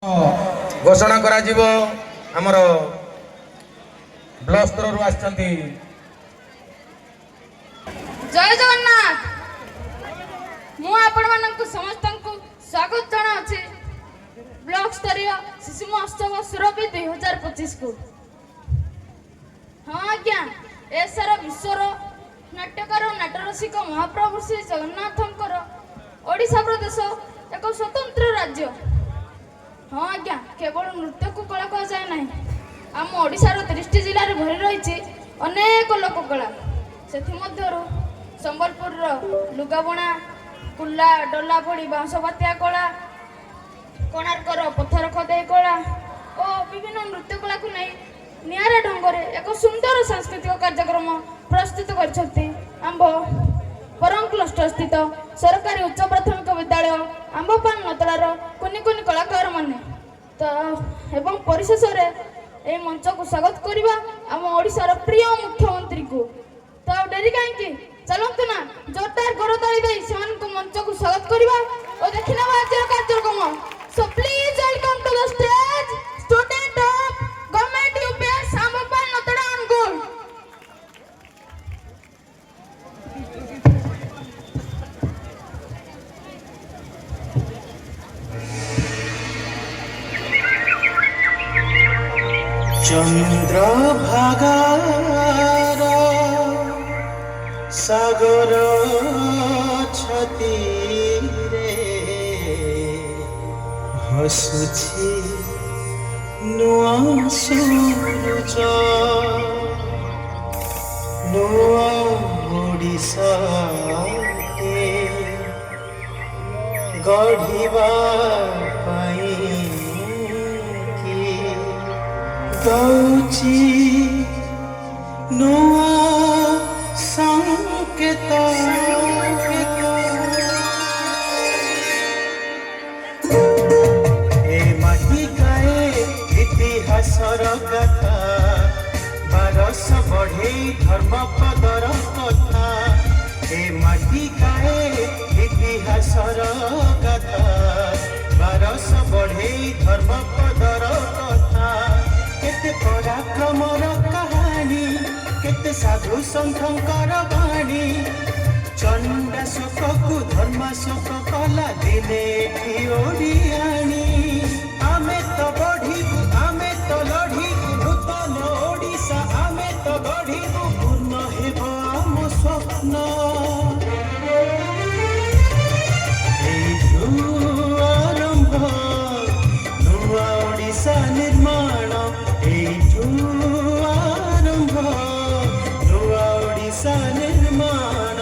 घोषणा करा जीवो हमर ब्लॉक स्तर आछंती। जय जगन्नाथ। मु आपण मानक समस्त को स्वागत जनाउछि ब्लॉक स्तरीय शिशु महोत्सव सुरभि 2025 को। हाँ आज्ञा ए सारा विश्वर नाट्यकार नाटरसिक महाप्रभु श्री जगन्नाथंकर ओडिशा प्रदेश एक स्वतंत्र राज्य। हाँ आज्ञा केवल नृत्य को कला कह जाए ना, आम ओडिशार 30 जिले में भरी रही अनेक लोककला। से संबलपुर लुगाबुणा कुला डला भड़ी बाउंश बात्या कला, कोणार्कर पत्थर खदे कला और विभिन्न नृत्य कला को नहीं निरा ढंग से एक सुंदर सांस्कृतिक कार्यक्रम प्रस्तुत कर परम क्लस्टर स्थित सरकारी उच्च प्राथमिक विद्यालय आंबपान नतलार कुनि कुनि कलाकार माने तो एवं परिशेष ए मंच को स्वागत करवा आम ओडिशार प्रिय मुख्यमंत्री को। तो डेरी कहीं चलतु ना जोरदार गरताली दे से मंच को स्वागत करवा और देखना आज कार्यक्रम। So please welcome to the stage student of government UPS Ambapan Natala Angul. चंद्रभागार सागर छती रे हसुछि नुआ सूरज नुआ ओडिशा के गढ़िबा पाई दौची नुआ संकेत ए माटी काए इतिहासर कथा बारस बढ़े धर्म पदर कथा। ए माटी काए इतिहासर कथा बारस बढ़े धर्म पदर कथा। केते पराक्रमर कहानी केते साधु संतंकर बाणी चंडा शोक को धर्म शोक कला दिने ओडियाणी। आमे तो बढ़िबु आमे तो लढ़िबु नूतन ओडिशा आमे तो गढ़िबु पूर्ण हेब आम स्वप्न। आरंभ नुआ ओडिशा निर्माण आरंभ नुआ ओडिशा निर्माण।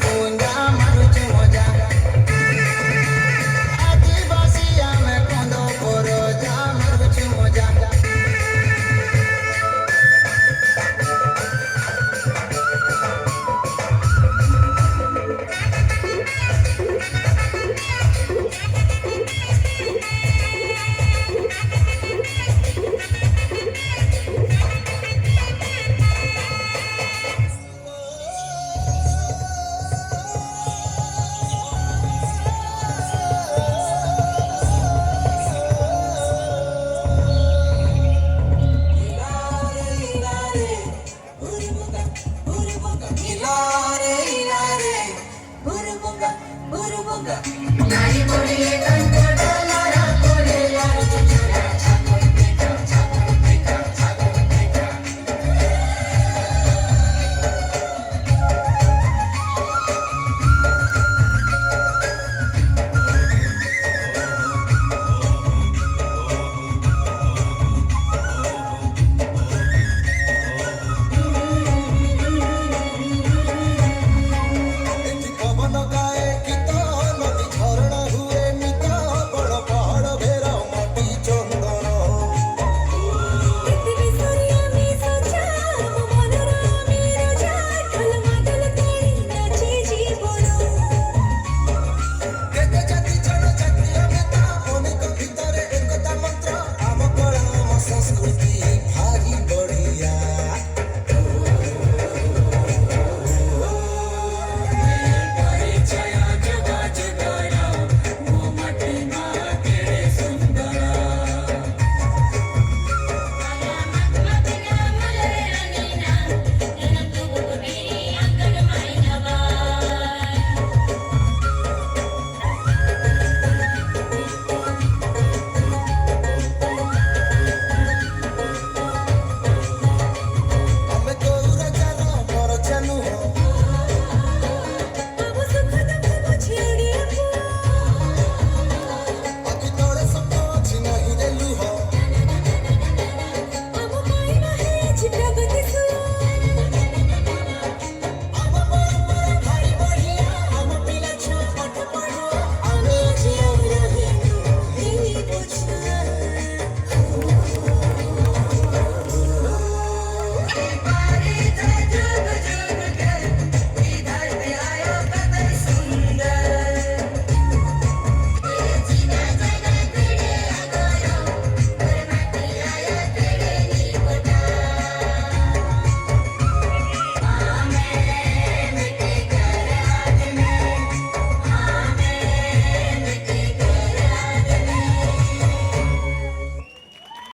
ପୁଞ୍ଜା ମାରୁଛୁ ମଜା ଆଦିବାସୀ ଆମେ କନ୍ଦ ପରଜା ମାରୁଛୁ ମଜା Nari boliye kan